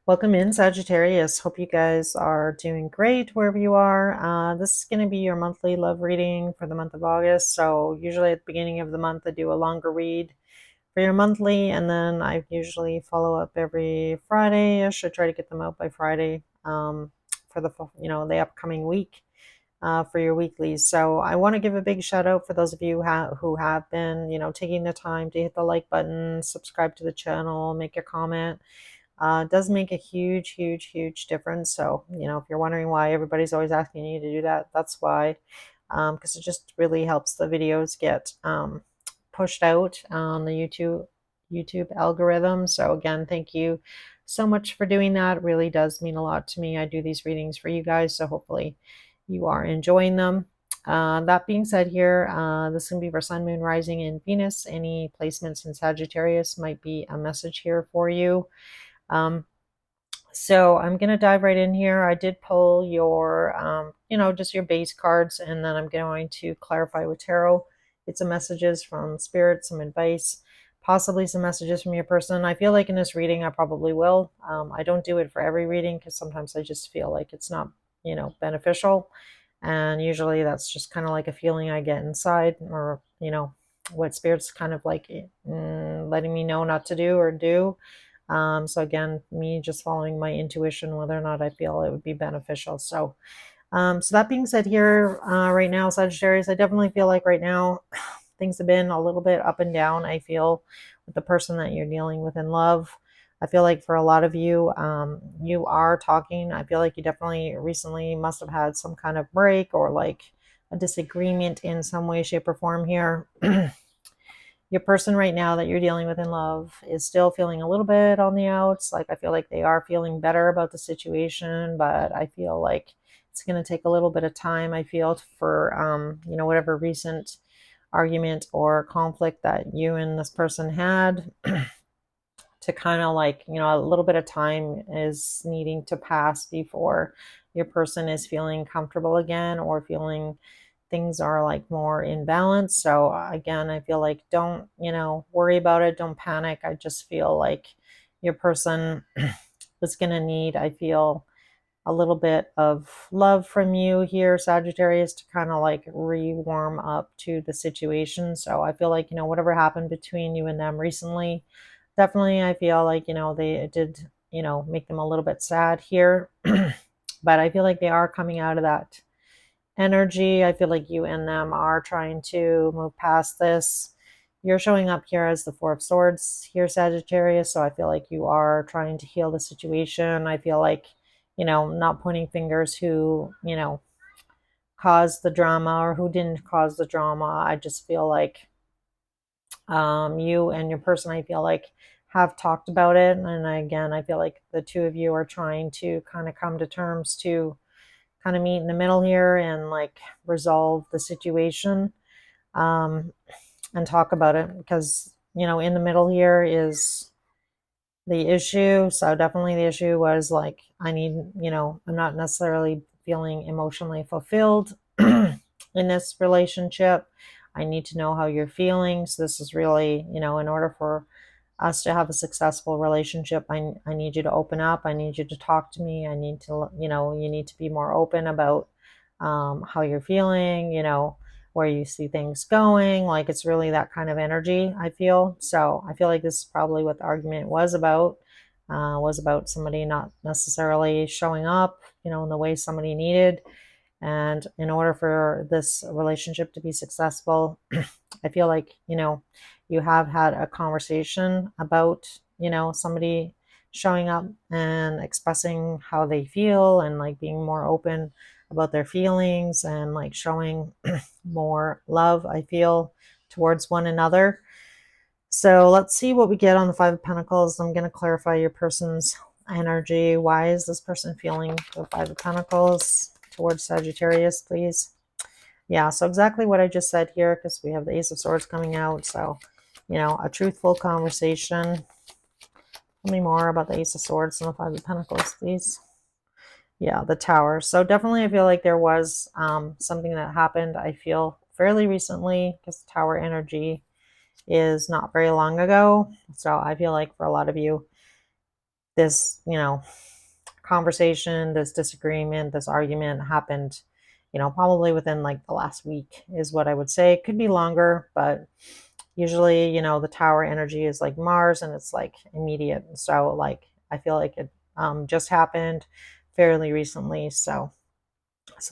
Welcome in, Sagittarius. Hope you guys are doing great wherever you are. This is going to be your monthly love reading for the month of August. So usually at the beginning of the month, I do a longer read for your monthly, and then I usually follow up every Friday. I should try to get them out by Friday for the upcoming week for your weeklies. So I want to give a big shout out for those of you who have been, taking the time to hit the like button, subscribe to the channel, make a comment. It does make a huge, huge, huge difference. So, if you're wondering why everybody's always asking you to do that, that's why. Because it just really helps the videos get pushed out on the YouTube algorithm. So again, thank you so much for doing that. It really does mean a lot to me. I do these readings for you guys, so hopefully you are enjoying them. That being said here, this can be for Sun, Moon, Rising, and Venus. Any placements in Sagittarius might be a message here for you. So I'm going to dive right in here. I did pull your, just your base cards, and then I'm going to clarify with tarot. It's some messages from spirit, some advice, possibly some messages from your person. I feel like in this reading, I probably will. I don't do it for every reading because sometimes I just feel like it's not, beneficial. And usually that's just kind of like a feeling I get inside, or, what spirit's kind of like letting me know not to do or do. So again, me just following my intuition, whether or not I feel it would be beneficial. So that being said here, right now, Sagittarius, I definitely feel like right now things have been a little bit up and down. I feel with the person that you're dealing with in love. I feel like for a lot of you, you are talking. I feel like you definitely recently must have had some kind of break or like a disagreement in some way, shape, or form here. Your person right now that you're dealing with in love is still feeling a little bit on the outs. Like I feel like they are feeling better about the situation, but I feel like it's going to take a little bit of time. I feel for whatever recent argument or conflict that you and this person had to kind of like, a little bit of time is needing to pass before your person is feeling comfortable again or feeling things are like more in balance. So again, I feel like don't, worry about it. Don't panic. I just feel like your person is going to need, I feel, a little bit of love from you here, Sagittarius, to kind of like re-warm up to the situation. So I feel like, whatever happened between you and them recently, definitely I feel like, they did, make them a little bit sad here. But I feel like they are coming out of that energy. I feel like you and them are trying to move past this. You're showing up here as the Four of Swords here, Sagittarius. So I feel like you are trying to heal the situation. I feel like, not pointing fingers who, caused the drama or who didn't cause the drama. I just feel like you and your person, I feel like, have talked about it. And again, I feel like the two of you are trying to kind of come to terms to kind of meet in the middle here and like resolve the situation um, and talk about it because, in the middle here is the issue. So definitely the issue was like, I need, I'm not necessarily feeling emotionally fulfilled in this relationship. I need to know how you're feeling. So this is really, in order for us to have a successful relationship, I need you to open up. I need you to talk to me. I need to, you need to be more open about how you're feeling, where you see things going. Like it's really that kind of energy, I feel. So I feel like this is probably what the argument was about somebody not necessarily showing up, in the way somebody needed. And in order for this relationship to be successful, I feel like, you have had a conversation about, somebody showing up and expressing how they feel and like being more open about their feelings and like showing more love, I feel, towards one another. So let's see what we get on the Five of Pentacles. I'm going to clarify your person's energy. Why is this person feeling the Five of Pentacles towards Sagittarius, please? Yeah, so exactly what I just said here, because we have the Ace of Swords coming out. So, a truthful conversation. Tell me more about the Ace of Swords and the Five of Pentacles, please. Yeah, the Tower. So definitely I feel like there was something that happened, I feel, fairly recently, because the Tower energy is not very long ago. So I feel like for a lot of you, this, conversation, this disagreement, this argument happened, probably within like the last week is what I would say. It could be longer, but usually, the tower energy is like Mars and it's like immediate. So like I feel like it just happened fairly recently. So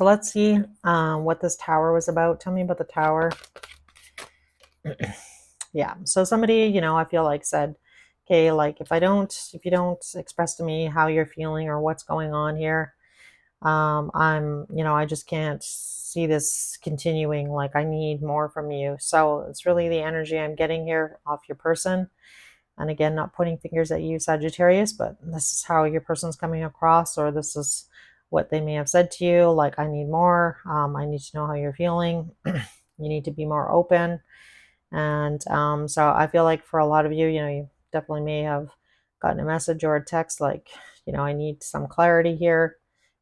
let's see what this tower was about. Tell me about the tower. Yeah. So somebody, I feel like said, okay, like if you don't express to me how you're feeling or what's going on here, I just can't see this continuing. Like I need more from you. So it's really the energy I'm getting here off your person. And again, not pointing fingers at you, Sagittarius, but this is how your person's coming across, or this is what they may have said to you. Like, I need more. I need to know how you're feeling. You need to be more open. And so I feel like for a lot of you, you definitely may have gotten a message or a text like, I need some clarity here.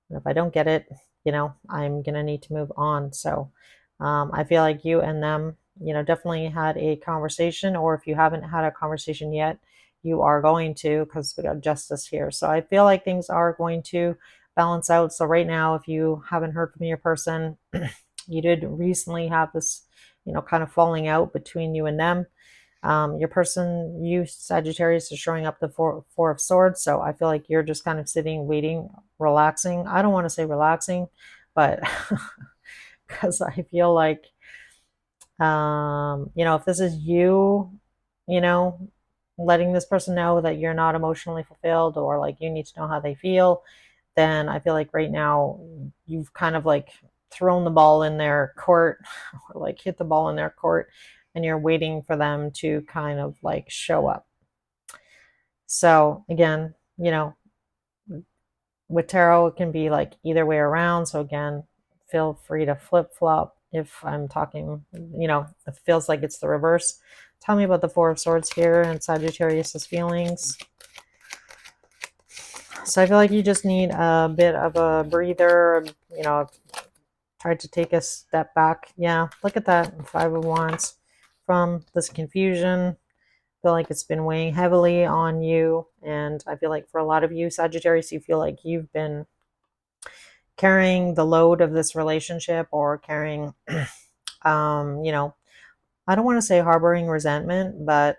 And if I don't get it, I'm going to need to move on. So I feel like you and them, definitely had a conversation, or if you haven't had a conversation yet, you are going to, because we got justice here. So I feel like things are going to balance out. So right now, if you haven't heard from your person, you did recently have this, kind of falling out between you and them. Your person, you Sagittarius, is showing up the four of Swords. So I feel like you're just kind of sitting, waiting, relaxing. I don't want to say relaxing, but because I feel like, if this is you, you know, letting this person know that you're not emotionally fulfilled, or like you need to know how they feel, then I feel like right now you've kind of like thrown the ball in their court or like hit the ball in their court, and you're waiting for them to kind of like show up. So again, with tarot, it can be like either way around. So again, feel free to flip flop if I'm talking, it feels like it's the reverse. Tell me about the Four of Swords here and Sagittarius's feelings. So I feel like you just need a bit of a breather, try to take a step back. Yeah, look at that, Five of Wands, from this confusion. I feel like it's been weighing heavily on you. And I feel like for a lot of you, Sagittarius, you feel like you've been carrying the load of this relationship, or carrying, I don't want to say harboring resentment, but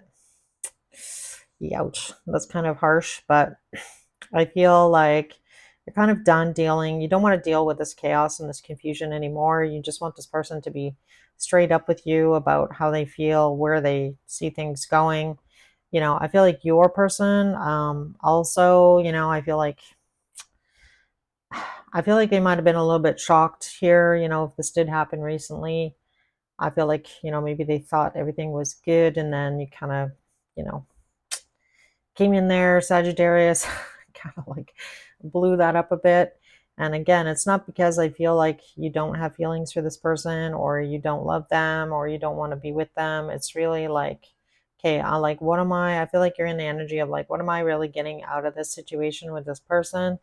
ouch, that's kind of harsh. But I feel like you're kind of done dealing. You don't want to deal with this chaos and this confusion anymore. You just want this person to be straight up with you about how they feel, where they see things going. I feel like your person, also, I feel like they might have been a little bit shocked here, if this did happen recently. I feel like, maybe they thought everything was good, and then you kind of, you know, came in there, Sagittarius, kind of like blew that up a bit. And again, it's not because I feel like you don't have feelings for this person, or you don't love them, or you don't want to be with them. It's really like, okay, I feel like you're in the energy of like, what am I really getting out of this situation with this person?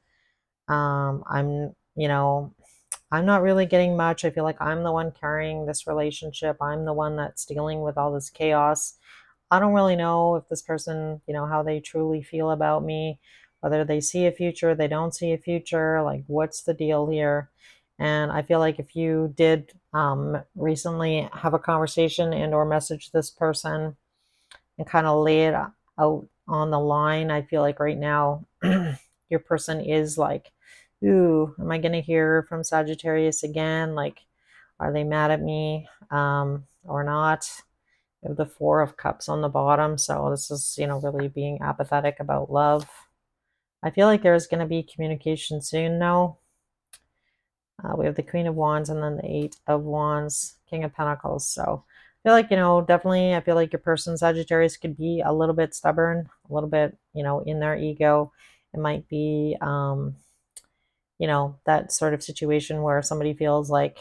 I'm not really getting much. I feel like I'm the one carrying this relationship. I'm the one that's dealing with all this chaos. I don't really know if this person, how they truly feel about me, whether they see a future, they don't see a future, like what's the deal here? And I feel like if you did recently have a conversation and or message this person and kind of lay it out on the line, I feel like right now your person is like, ooh, am I going to hear from Sagittarius again? Like, are they mad at me or not? We have the Four of Cups on the bottom. So this is, really being apathetic about love. I feel like there's going to be communication soon now. We have the Queen of Wands and then the Eight of Wands, King of Pentacles. So I feel like, definitely I feel like your person, Sagittarius, could be a little bit stubborn, a little bit, in their ego. It might be, that sort of situation where somebody feels like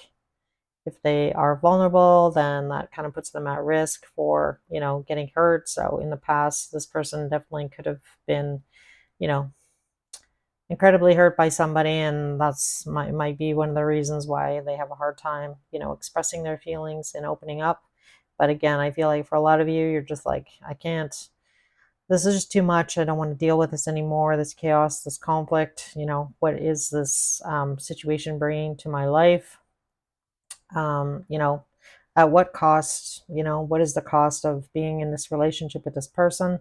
if they are vulnerable, then that kind of puts them at risk for, getting hurt. So in the past, this person definitely could have been, you know, incredibly hurt by somebody, and that's might be one of the reasons why they have a hard time, expressing their feelings and opening up. But again, I feel like for a lot of you, you're just like, I can't, this is just too much. I don't want to deal with this anymore, this chaos, this conflict. What is this situation bringing to my life? At what cost? What is the cost of being in this relationship with this person?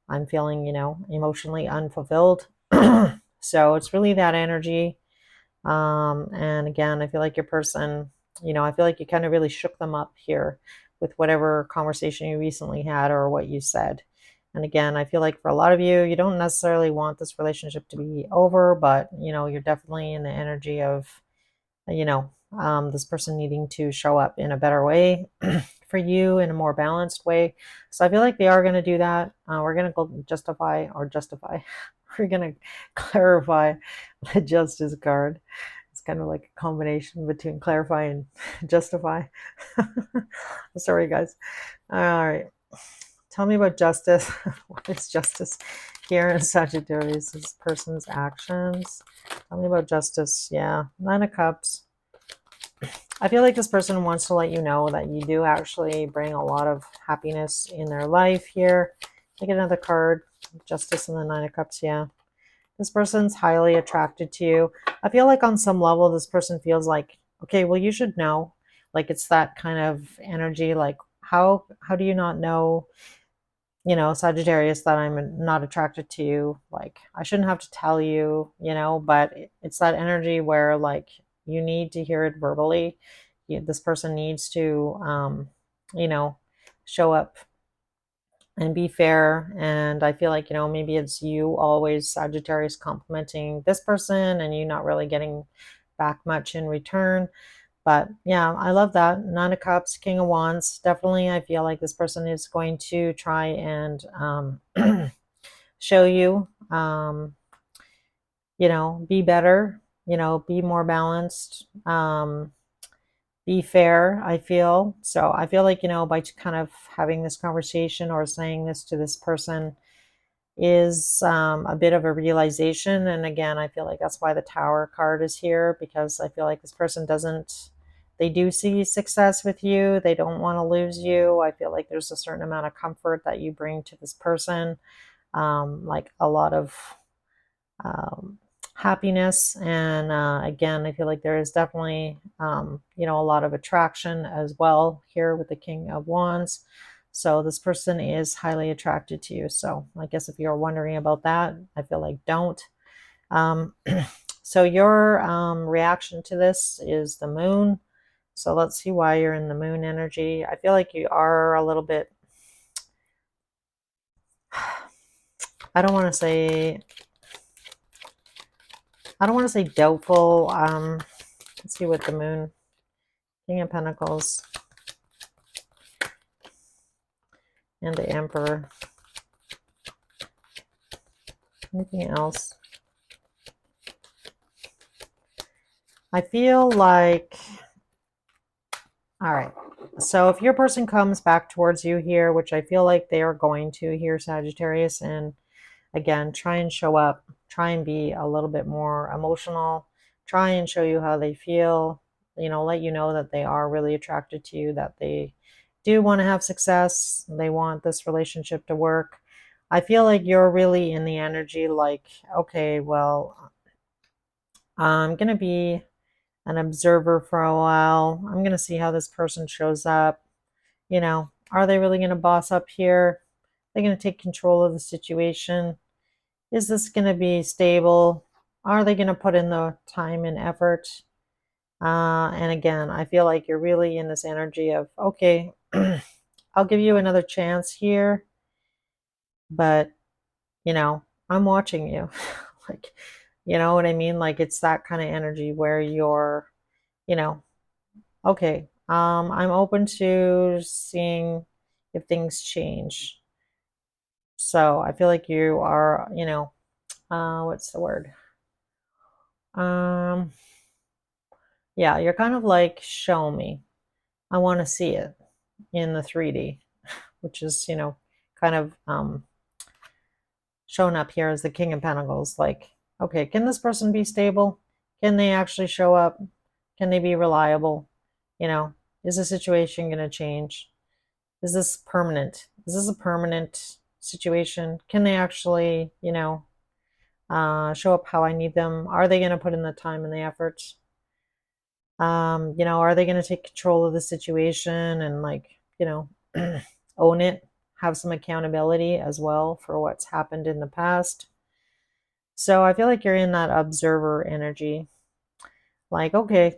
I'm feeling, emotionally unfulfilled. So it's really that energy. And again, I feel like your person, I feel like you kind of really shook them up here with whatever conversation you recently had or what you said. And again, I feel like for a lot of you, you don't necessarily want this relationship to be over, but you're definitely in the energy of, this person needing to show up in a better way for you, in a more balanced way. So I feel like they are going to do that. We're going to go justify. We're going to clarify the justice card. It's kind of like a combination between clarify and justify. Sorry, guys. All right. Tell me about justice. What is justice here in Sagittarius? This person's actions. Tell me about justice. Yeah. Nine of Cups. I feel like this person wants to let you know that you do actually bring a lot of happiness in their life here. Take another card. Justice and the Nine of Cups. Yeah. This person's highly attracted to you. I feel like on some level, this person feels like, okay, well, you should know. Like it's that kind of energy. Like how do you not know, Sagittarius, that I'm not attracted to you? Like I shouldn't have to tell you, but it's that energy where like you need to hear it verbally. This person needs to, you know, show up and be fair. And I feel like, maybe it's you always, Sagittarius, complimenting this person and you not really getting back much in return. But yeah, I love that. Nine of Cups, King of Wands. Definitely, I feel like this person is going to try and show you, be better, be more balanced, be fair, I feel. So I feel like, by kind of having this conversation or saying this to this person is a bit of a realization. And again, I feel like that's why the Tower card is here, because I feel like this person doesn't, they do see success with you. They don't want to lose you. I feel like there's a certain amount of comfort that you bring to this person, like a lot of um, happiness. And again, I feel like there is definitely, a lot of attraction as well here with the King of Wands. So this person is highly attracted to you. So I guess if you're wondering about that, I feel like don't. Um, so your reaction to this is the moon. So let's see why you're in the moon energy. I feel like you are a little bit, I don't want to say, doubtful. Let's see what the moon, King of Pentacles, and the Emperor. Anything else? I feel like, all right. So if your person comes back towards you here, which I feel like they are going to here, Sagittarius, and again, try and show up, try and be a little bit more emotional, try and show you how they feel, let you know that they are really attracted to you, that they do want to have success, they want this relationship to work. I feel like you're really in the energy like, okay, well, I'm going to be an observer for a while. I'm going to see how this person shows up. Are they really going to boss up here? Are they going to take control of the situation? Is this going to be stable? Are they going to put in the time and effort? And again, I feel like you're really in this energy of, okay, I'll give you another chance here, but, I'm watching you. Like, you know what I mean? Like, it's that kind of energy where you're, you know, okay, I'm open to seeing if things change. So I feel like you are, what's the word? Um, yeah, you're kind of like, show me. I want to see it in the 3D, which is, kind of shown up here as the King of Pentacles. Like, okay, can this person be stable? Can they actually show up? Can they be reliable? You know, is the situation going to change? Is this permanent? Is this a permanent situation? Can they actually, show up how I need them? Are they going to put in the time and the effort? Are they going to take control of the situation and like, own it, have some accountability as well for what's happened in the past? So I feel like you're in that observer energy. Like, okay,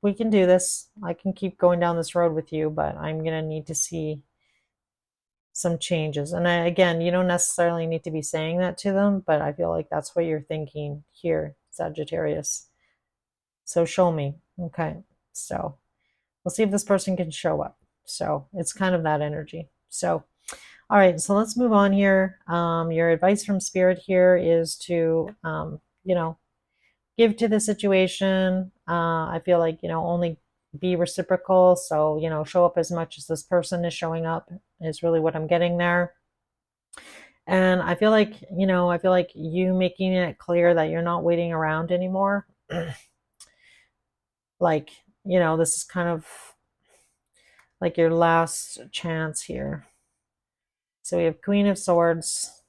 we can do this. I can keep going down this road with you, but I'm going to need to see some changes. And again, you don't necessarily need to be saying that to them, but I feel like that's what you're thinking here, Sagittarius. So show me. Okay. So we'll see if this person can show up. So it's kind of that energy. So, all right. So let's move on here. Your advice from spirit here is to, give to the situation. I feel like, only be reciprocal. So, show up as much as this person is showing up is really what I'm getting there. And I feel like you making it clear that you're not waiting around anymore. Like, this is kind of like your last chance here. So we have Queen of Swords,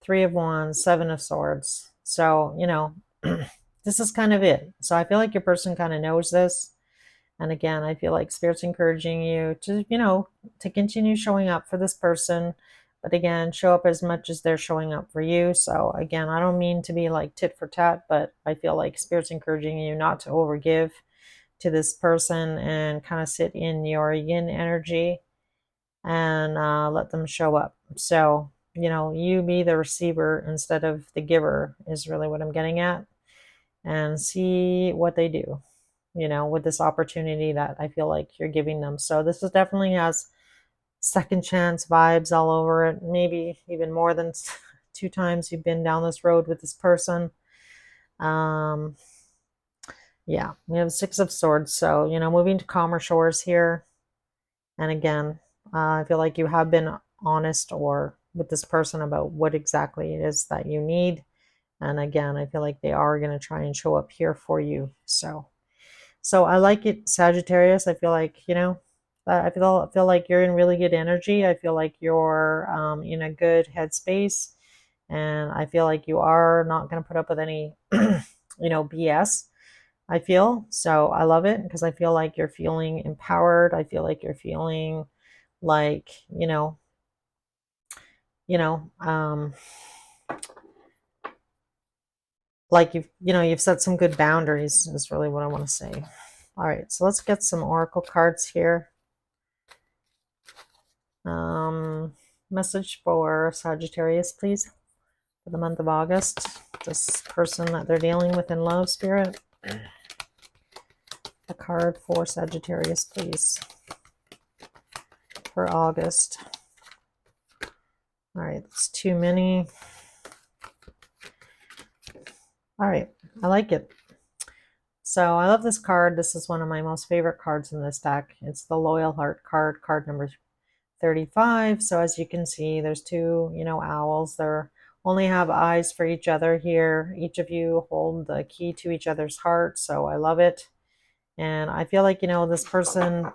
Three of Wands, Seven of Swords. So, this is kind of it. So I feel like your person kind of knows this. And again, I feel like Spirit's encouraging you to, to continue showing up for this person. But again, show up as much as they're showing up for you. So again, I don't mean to be like tit for tat, but I feel like Spirit's encouraging you not to overgive to this person and kind of sit in your yin energy and let them show up. So, you be the receiver instead of the giver is really what I'm getting at, and see what they do, with this opportunity that I feel like you're giving them. So this is definitely has second chance vibes all over it, maybe even more than 2 times you've been down this road with this person. Yeah, we have Six of Swords. So, moving to calmer shores here. And again, I feel like you have been honest or with this person about what exactly it is that you need. And again, I feel like they are going to try and show up here for you. So I like it, Sagittarius. I feel like, I feel like you're in really good energy. I feel like you're in a good headspace. And I feel like you are not going to put up with any, BS. I feel so. I love it because I feel like you're feeling empowered. I feel like you're feeling like, you know, um, like you've set some good boundaries is really what I want to say. All right, so let's get some oracle cards here. Message for Sagittarius, please, for the month of August. This person that they're dealing with in love, Spirit. A card for Sagittarius, please, for August. All right, that's too many. All right, I like it. So I love this card. This is one of my most favorite cards in this deck. It's the Loyal Heart card, card number 35. So as you can see, there's two, owls. They're only have eyes for each other here. Each of you hold the key to each other's heart. So I love it. And I feel like, this person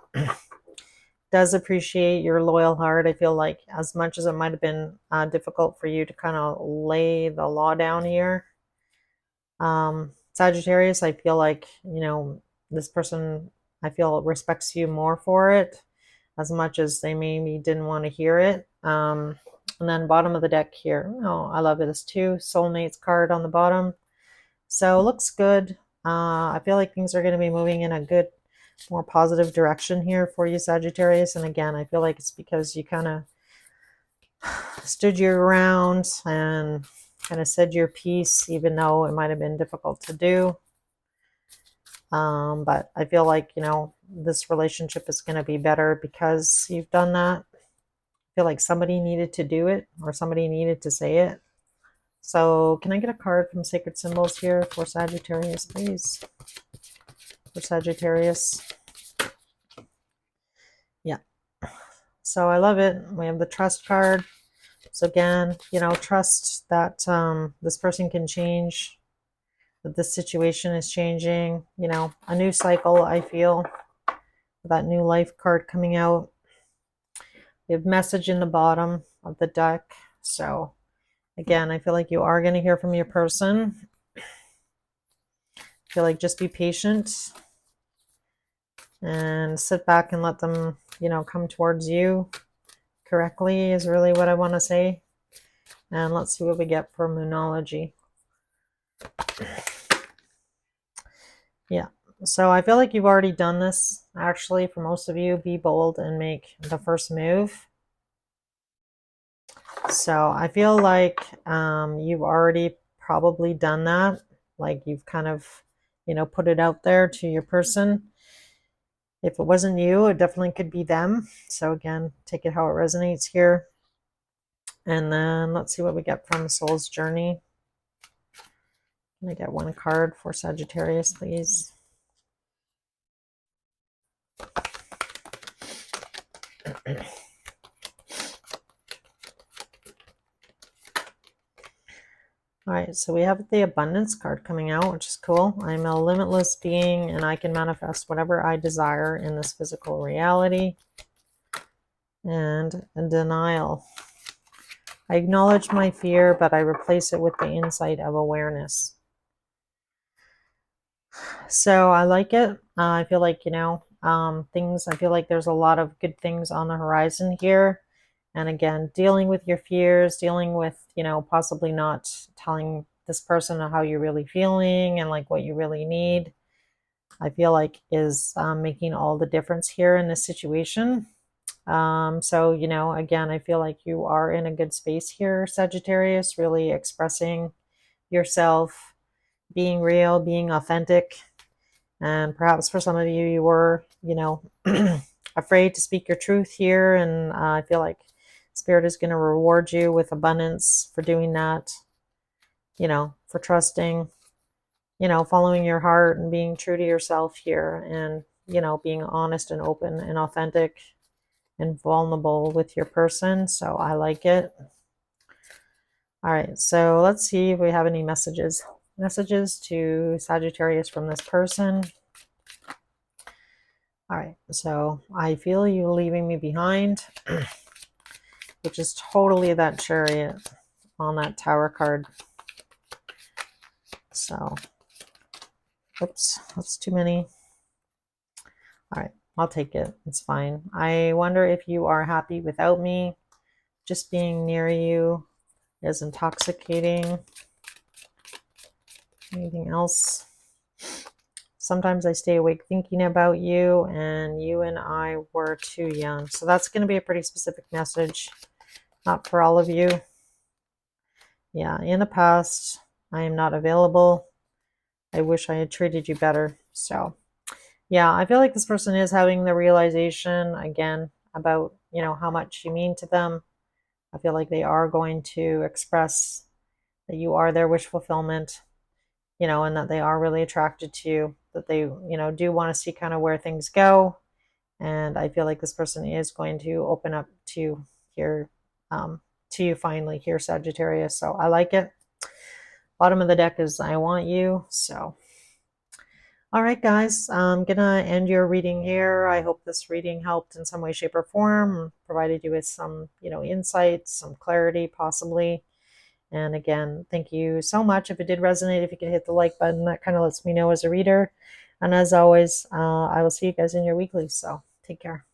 does appreciate your loyal heart. I feel like as much as it might have been difficult for you to kind of lay the law down here, Sagittarius, I feel like, this person, I feel respects you more for it as much as they maybe didn't want to hear it. And then bottom of the deck here. Oh, I love it. It's two soulmates card on the bottom. So it looks good. I feel like things are going to be moving in a good, more positive direction here for you, Sagittarius. And again, I feel like it's because you kind of stood your ground and kind of said your piece, even though it might have been difficult to do. But I feel like, this relationship is going to be better because you've done that. I feel like somebody needed to do it or somebody needed to say it. So can I get a card from Sacred Symbols here for Sagittarius, please? For Sagittarius. Yeah. So I love it. We have the Trust card. So again, trust that this person can change, that this situation is changing, a new cycle, I feel. That new life card coming out. We have message in the bottom. of the deck. So again, I feel like you are going to hear from your person. I feel like just be patient and sit back and let them, come towards you correctly is really what I want to say. And let's see what we get for Moonology. Yeah. So I feel like you've already done this, actually, for most of you. Be bold and make the first move. So I feel like you've already probably done that. Like you've kind of, put it out there to your person. If it wasn't you, it definitely could be them. So again, take it how it resonates here. And then let's see what we get from Soul's Journey. Can I get one card for Sagittarius, please? All right, so we have the Abundance card coming out, which is cool. I'm a limitless being and I can manifest whatever I desire in this physical reality. And Denial. I acknowledge my fear, but I replace it with the insight of awareness. So I like it. I feel like, I feel like there's a lot of good things on the horizon here. And again, dealing with your fears, dealing with, possibly not telling this person how you're really feeling and like what you really need, I feel like is making all the difference here in this situation. So, again, I feel like you are in a good space here, Sagittarius, really expressing yourself, being real, being authentic. And perhaps for some of you, you were, afraid to speak your truth here. And I feel like Spirit is going to reward you with abundance for doing that, for trusting, following your heart and being true to yourself here and, being honest and open and authentic and vulnerable with your person. So I like it. All right, so let's see if we have any messages. Messages to Sagittarius from this person. All right, so I feel you leaving me behind, which is totally that Chariot on that Tower card. So, oops, that's too many. All right, I'll take it. It's fine. I wonder if you are happy without me. Just being near you is intoxicating. Anything else? Sometimes I stay awake thinking about you, and you and I were too young. So that's going to be a pretty specific message. Not for all of you. Yeah, in the past, I am not available. I wish I had treated you better. So, yeah, I feel like this person is having the realization, again, about, how much you mean to them. I feel like they are going to express that you are their wish fulfillment, and that they are really attracted to you, that they, do want to see kind of where things go. And I feel like this person is going to open up to your, to you finally here, Sagittarius. So I like it. Bottom of the deck is I want you. So, all right, guys, I'm going to end your reading here. I hope this reading helped in some way, shape, or form, provided you with some, insights, some clarity, possibly. And again, thank you so much. If it did resonate, if you could hit the like button, that kind of lets me know as a reader. And as always, I will see you guys in your weekly. So take care.